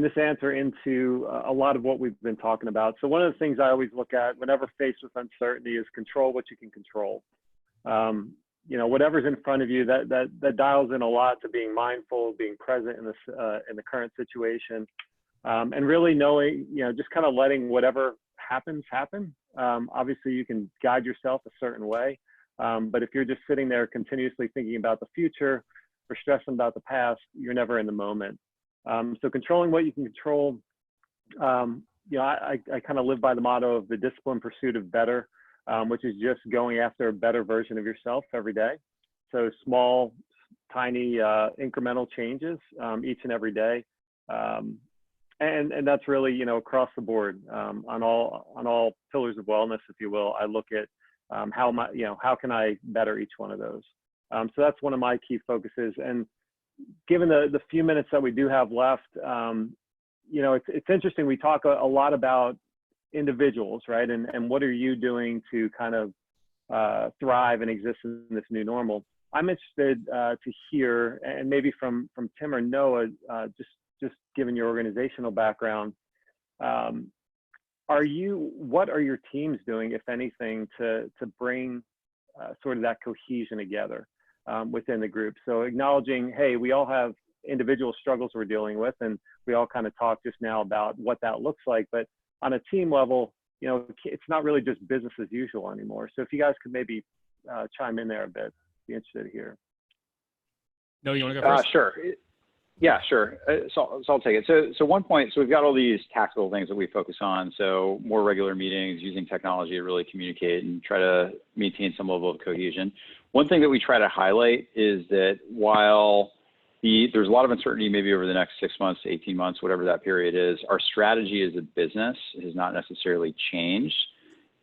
this answer into a lot of what we've been talking about. So one of the things I always look at whenever faced with uncertainty is control what you can control. You know, whatever's in front of you, that dials in a lot to being mindful, being present in the current situation, and really knowing, you know, just kind of letting whatever happen. Obviously, you can guide yourself a certain way, but if you're just sitting there continuously thinking about the future or stressing about the past, you're never in the moment. So controlling what you can control, you know, I kind of live by the motto of the disciplined pursuit of better, which is just going after a better version of yourself every day. So small, tiny, incremental changes each and every day. And that's really, you know, across the board on all pillars of wellness, if you will. I look at how can I better each one of those? So that's one of my key focuses. And given the few minutes that we do have left, you know, it's interesting. We talk a lot about individuals, right? And what are you doing to kind of thrive and exist in this new normal? I'm interested to hear, and maybe from Tim or Noah, just given your organizational background, what are your teams doing, if anything, to bring sort of that cohesion together within the group? So acknowledging, hey, we all have individual struggles we're dealing with, and we all kind of talked just now about what that looks like, but on a team level, you know, it's not really just business as usual anymore. So if you guys could maybe chime in there a bit, be interested to hear. No, you want to go first? Sure. Yeah, sure. So I'll take it. So one point, so we've got all these tactical things that we focus on. So more regular meetings, using technology to really communicate and try to maintain some level of cohesion. One thing that we try to highlight is that while there's a lot of uncertainty maybe over the next 6 months to 18 months, whatever that period is, our strategy as a business has not necessarily changed.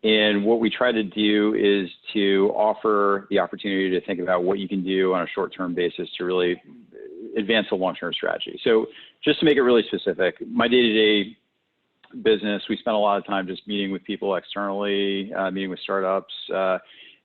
And what we try to do is to offer the opportunity to think about what you can do on a short-term basis to really advance a long-term strategy. So just to make it really specific, my day-to-day business, we spend a lot of time just meeting with people externally, meeting with startups.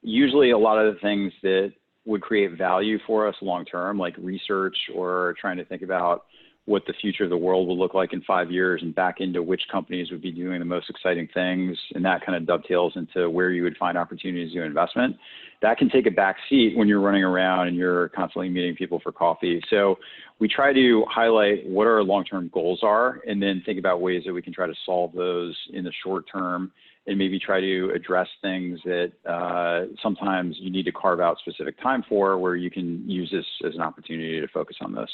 Usually a lot of the things that would create value for us long-term, like research or trying to think about what the future of the world will look like in 5 years and back into which companies would be doing the most exciting things. And that kind of dovetails into where you would find opportunities to do investment. That can take a back seat when you're running around and you're constantly meeting people for coffee. So we try to highlight what our long-term goals are and then think about ways that we can try to solve those in the short term and maybe try to address things that sometimes you need to carve out specific time for, where you can use this as an opportunity to focus on this.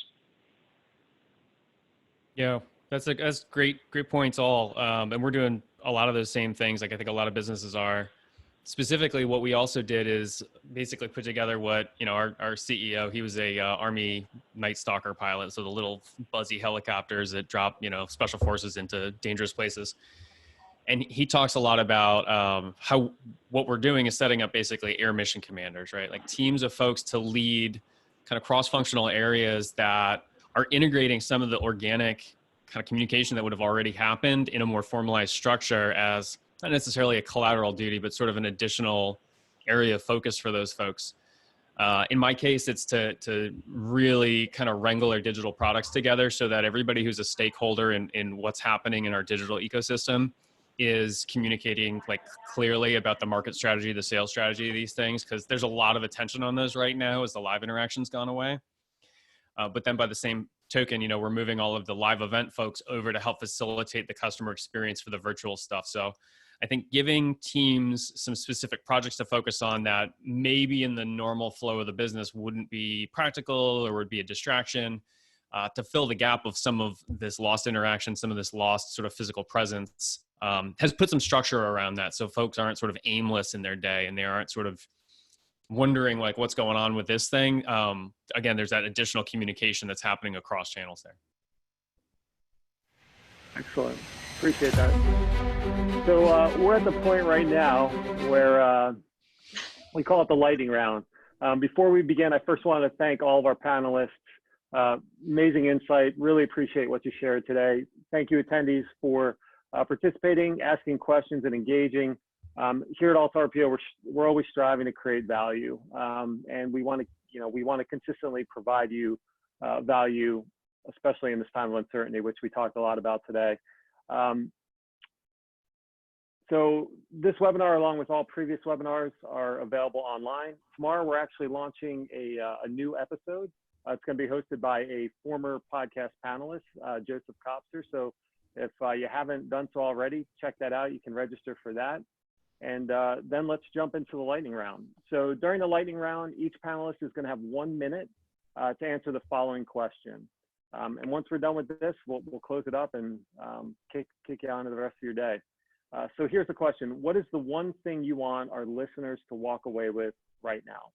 Yeah, that's great points all. And we're doing a lot of those same things. Like I think a lot of businesses are. Specifically, what we also did is basically put together what, you know, our CEO, he was a Army Night Stalker pilot. So the little buzzy helicopters that drop, you know, special forces into dangerous places. And he talks a lot about how what we're doing is setting up basically air mission commanders, right? Like teams of folks to lead kind of cross-functional areas that are integrating some of the organic kind of communication that would have already happened in a more formalized structure as not necessarily a collateral duty, but sort of an additional area of focus for those folks. In my case, it's to really kind of wrangle our digital products together so that everybody who's a stakeholder in what's happening in our digital ecosystem is communicating like clearly about the market strategy, the sales strategy of these things, because there's a lot of attention on those right now as the live interaction's gone away. But then by the same token, you know, we're moving all of the live event folks over to help facilitate the customer experience for the virtual stuff. So I think giving teams some specific projects to focus on that maybe in the normal flow of the business wouldn't be practical or would be a distraction to fill the gap of some of this lost interaction, some of this lost sort of physical presence has put some structure around that. So folks aren't sort of aimless in their day and they aren't sort of wondering like what's going on with this thing. Again, there's that additional communication that's happening across channels there. Excellent. Appreciate that. So we're at the point right now where we call it the lightning round. Before we begin, I first want to thank all of our panelists. Amazing insight. Really appreciate what you shared today. Thank you, attendees, for participating, asking questions, and engaging. Here at Alt RPO, we're always striving to create value, and we want to consistently provide you value, especially in this time of uncertainty, which we talked a lot about today. So this webinar, along with all previous webinars, are available online. Tomorrow, we're actually launching a new episode. It's going to be hosted by a former podcast panelist, Joseph Kopster. So if you haven't done so already, check that out. You can register for that. And then let's jump into the lightning round. So during the lightning round, each panelist is going to have 1 minute to answer the following question. And once we're done with this, we'll close it up and kick you on to the rest of your day. So here's the question. What is the one thing you want our listeners to walk away with right now?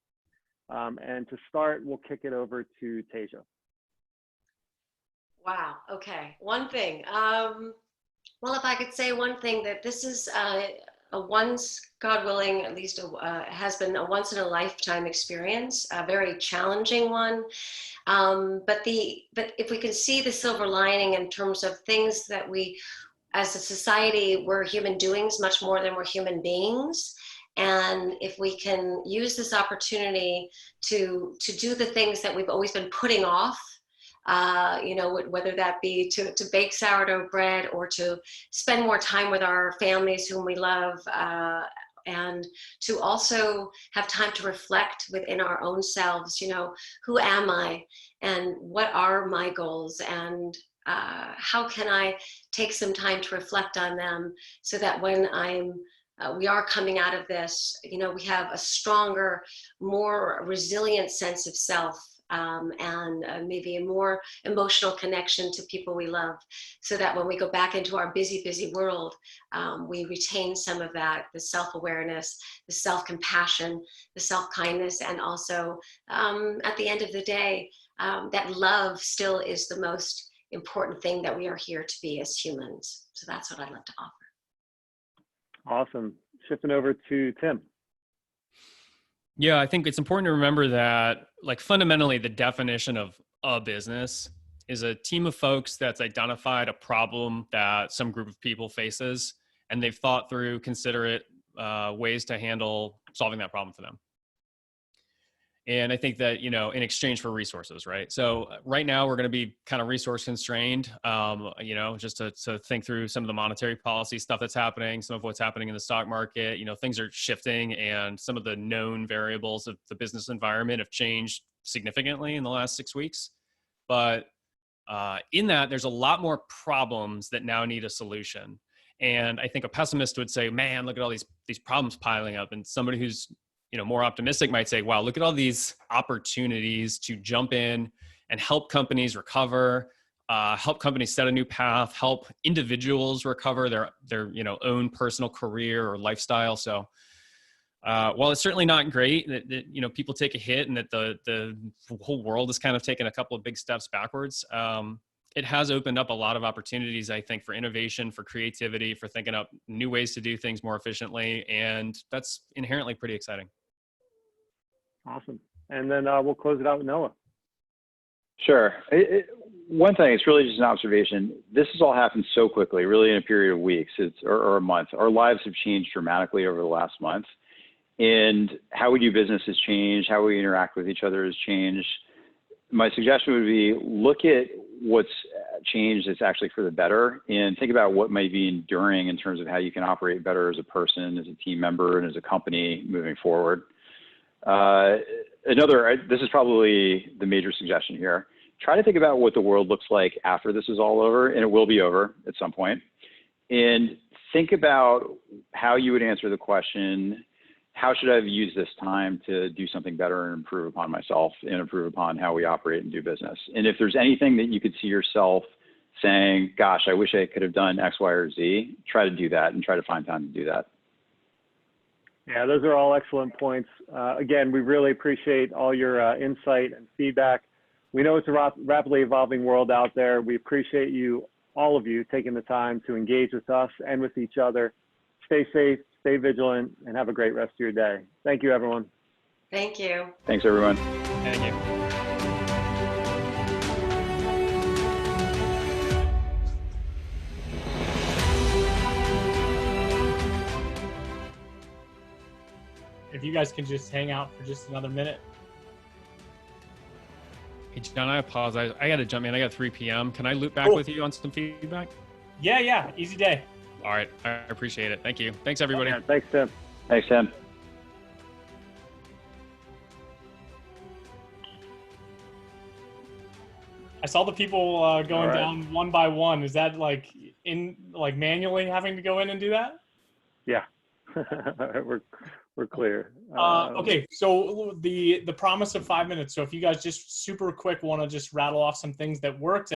And to start, we'll kick it over to Tasia. Wow. Okay. One thing. Well, if I could say one thing, that this is a once, God willing, at least has been a once in a lifetime experience, a very challenging one. But if we can see the silver lining in terms of things that we, as a society, we're human doings much more than we're human beings. And if we can use this opportunity to do the things that we've always been putting off, whether that be to bake sourdough bread or to spend more time with our families whom we love, and to also have time to reflect within our own selves, who am I and what are my goals, and how can I take some time to reflect on them so that when we are coming out of this, we have a stronger, more resilient sense of self, and maybe a more emotional connection to people we love, so that when we go back into our busy, busy world, we retain some of that, the self-awareness, the self-compassion, the self-kindness, and also at the end of the day, that love still is the most important thing that we are here to be as humans. So that's what I'd love to offer. Awesome. Shifting over to Tim. Yeah, I think it's important to remember that, like, fundamentally, the definition of a business is a team of folks that's identified a problem that some group of people faces, and they've thought through considerate ways to handle solving that problem for them. And I think that, in exchange for resources, right? So right now we're going to be kind of resource constrained, just to think through some of the monetary policy stuff that's happening, some of what's happening in the stock market. Things are shifting, and some of the known variables of the business environment have changed significantly in the last 6 weeks. But in that, there's a lot more problems that now need a solution. And I think a pessimist would say, man, look at all these problems piling up. And somebody who's more optimistic might say, wow, look at all these opportunities to jump in and help companies recover, help companies set a new path, help individuals recover their own personal career or lifestyle. So while it's certainly not great that people take a hit and that the whole world has kind of taken a couple of big steps backwards, it has opened up a lot of opportunities, I think, for innovation, for creativity, for thinking up new ways to do things more efficiently. And that's inherently pretty exciting. Awesome. And then we'll close it out with Noah. Sure. One thing, it's really just an observation. This has all happened so quickly, really in a period of weeks or a month. Our lives have changed dramatically over the last month. And how we do business has changed. How we interact with each other has changed. My suggestion would be look at what's changed that's actually for the better, and think about what might be enduring in terms of how you can operate better as a person, as a team member, and as a company moving forward. This is probably the major suggestion here. Try to think about what the world looks like after this is all over, and it will be over at some point. And think about how you would answer the question, how should I have used this time to do something better and improve upon myself and improve upon how we operate and do business? And if there's anything that you could see yourself saying, gosh, I wish I could have done X, Y, or Z, try to do that and try to find time to do that. Yeah, those are all excellent points. Again, we really appreciate all your insight and feedback. We know it's a rapidly evolving world out there. We appreciate you, all of you, taking the time to engage with us and with each other. Stay safe, stay vigilant, and have a great rest of your day. Thank you, everyone. Thank you. Thanks, everyone. Thank you. If you guys can just hang out for just another minute. Hey, John, I apologize. I got to jump in. I got 3 p.m. Can I loop back Cool. with you on some feedback? Yeah. Easy day. All right. I appreciate it. Thank you. Thanks, everybody. Yeah, thanks, Tim. Thanks, Tim. I saw the people going down one by one. Is that like manually having to go in and do that? Yeah, we're clear. Okay, so the promise of 5 minutes. So if you guys just super quick want to just rattle off some things that worked